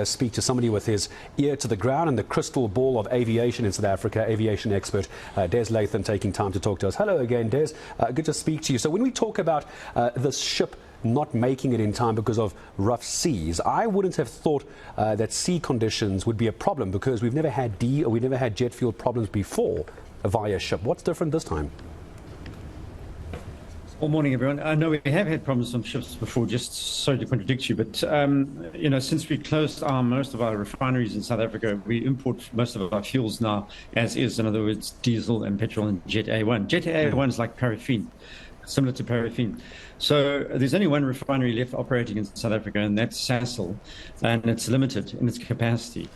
Speak to somebody with his ear to the ground and the crystal ball of aviation in South Africa, aviation expert Des Latham taking time to talk to us. Hello again, Des. Good to speak to you. So when we talk about this ship not making it in time because of rough seas, I wouldn't have thought that sea conditions would be a problem, because we've never had jet fuel problems before via ship. What's different this time? Well, morning, everyone. I know we have had problems on ships before, just sorry to contradict you, but, since we closed most of our refineries in South Africa, we import most of our fuels now as is. In other words, diesel and petrol and Jet A1. Jet A1 is like paraffin, similar to paraffin. So there's only one refinery left operating in South Africa, and that's Sasol, and it's limited in its capacity.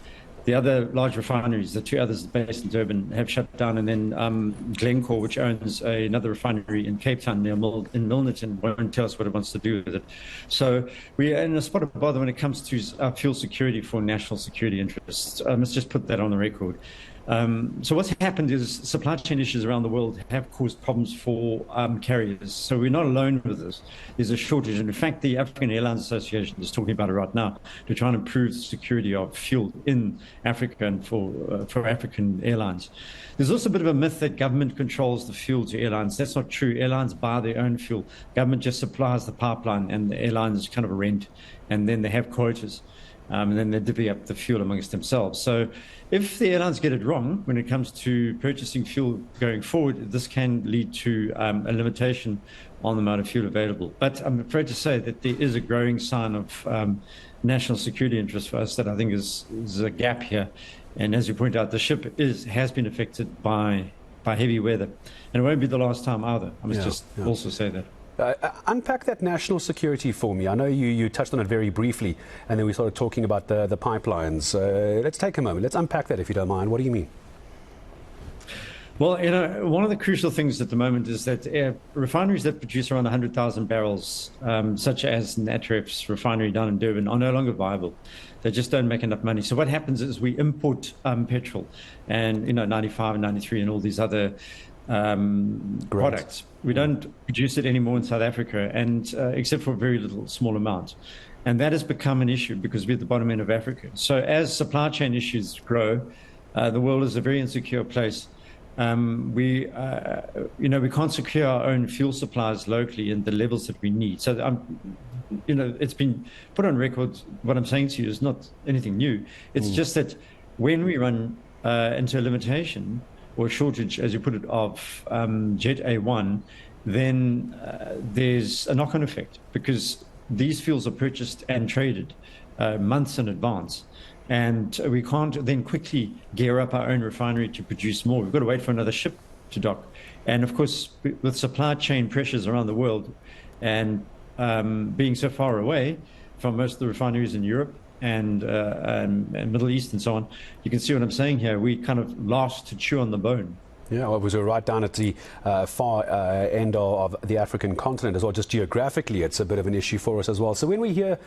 The other large refineries, the two others based in Durban, have shut down, and then Glencore, which owns another refinery in Cape Town near in Milnerton, won't tell us what it wants to do with it. So we are in a spot of bother when it comes to our fuel security for national security interests. Let's just put that on the record. So what's happened is supply chain issues around the world have caused problems for carriers. So we're not alone with this. There's a shortage. And in fact, the African Airlines Association is talking about it right now to try and improve the security of fuel in Africa and for African airlines. There's also a bit of a myth that government controls the fuel to airlines. That's not true. Airlines buy their own fuel. Government just supplies the pipeline, and the airlines kind of rent, and then they have quotas. And then they divvy up the fuel amongst themselves. So if the airlines get it wrong when it comes to purchasing fuel going forward, this can lead to a limitation on the amount of fuel available. But I'm afraid to say that there is a growing sign of national security interest for us that I think is a gap here. And as you point out, the ship has been affected by heavy weather. And it won't be the last time either. I must also say that. Unpack that national security for me. I know you touched on it very briefly, and then we started talking about the pipelines. Let's take a moment. Let's unpack that, if you don't mind. What do you mean? Well, one of the crucial things at the moment is that refineries that produce around 100,000 barrels, such as Natref's refinery down in Durban, are no longer viable. They just don't make enough money. So what happens is we import petrol and, 95 and 93 and all these other products. We don't produce it anymore in South Africa, and except for a very little small amount. And that has become an issue because we're at the bottom end of Africa. So as supply chain issues grow, the world is a very insecure place. We can't secure our own fuel supplies locally in the levels that we need. So, it's been put on record. What I'm saying to you is not anything new. It's just that when we run into a limitation or shortage, as you put it, of Jet A1, then there's a knock-on effect, because these fuels are purchased and traded months in advance. And we can't then quickly gear up our own refinery to produce more. We've got to wait for another ship to dock. And of course, with supply chain pressures around the world and being so far away from most of the refineries in Europe and Middle East and so on, you can see what I'm saying here. We kind of lost to chew on the bone. Yeah, well, it was right down at the far end of the African continent as well. Just geographically, it's a bit of an issue for us as well. So when we hear,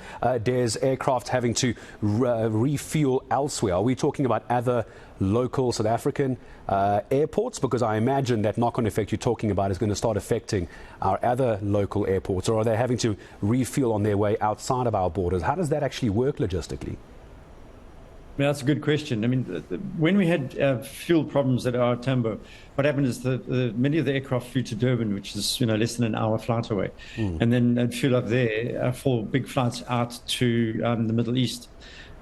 Des, aircraft having to refuel elsewhere, are we talking about other local South African airports? Because I imagine that knock-on effect you're talking about is going to start affecting our other local airports. Or are they having to refuel on their way outside of our borders? How does that actually work logistically? Yeah, that's a good question. I mean, when we had fuel problems at our Tambo, what happened is many of the aircraft flew to Durban, which is less than an hour flight away, and then fuel up there for big flights out to the Middle East.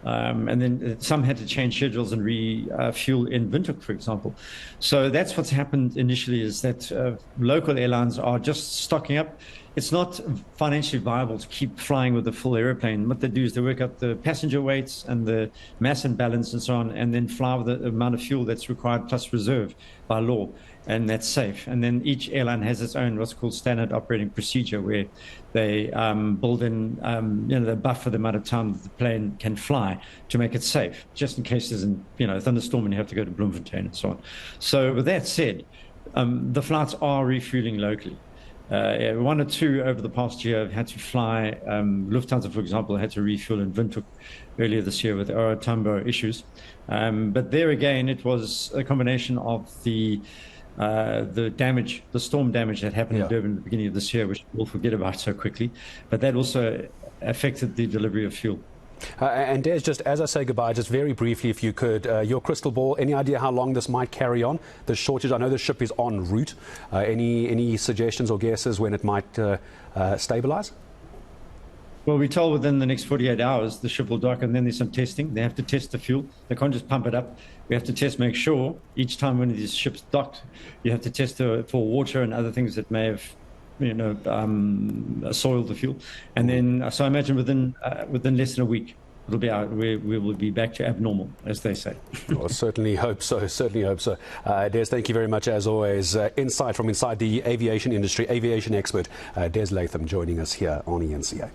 And then some had to change schedules and refuel in Windhoek, for example. So that's what's happened initially, is that local airlines are just stocking up. It's not financially viable to keep flying with a full airplane. What they do is they work out the passenger weights and the mass and balance and so on, and then fly with the amount of fuel that's required plus reserve by law, and that's safe. And then each airline has its own what's called standard operating procedure, where they build in, they buffer the amount of time that the plane can fly to make it safe, just in case there's a thunderstorm and you have to go to Bloemfontein and so on. So with that said, the flights are refueling locally. One or two over the past year have had to fly. Lufthansa, for example, had to refuel in Windhoek earlier this year with our Tambo issues. But there again, it was a combination of the damage, the storm damage that happened in Durban at the beginning of this year, which we'll forget about so quickly. But that also affected the delivery of fuel. And Des, just as I say goodbye, just very briefly, if you could, your crystal ball, any idea how long this might carry on? The shortage, I know the ship is en route. Any suggestions or guesses when it might stabilize? Well, we're told within the next 48 hours the ship will dock, and then there's some testing. They have to test the fuel. They can't just pump it up. We have to test, make sure each time one of these ships docked, you have to test for water and other things that may have, soiled the fuel. And then, so I imagine within less than a week, it'll be out. We will be back to abnormal, as they say. Well, certainly hope so. Certainly hope so. Des, thank you very much as always. Insight from inside the aviation industry, aviation expert Des Latham joining us here on eNCA.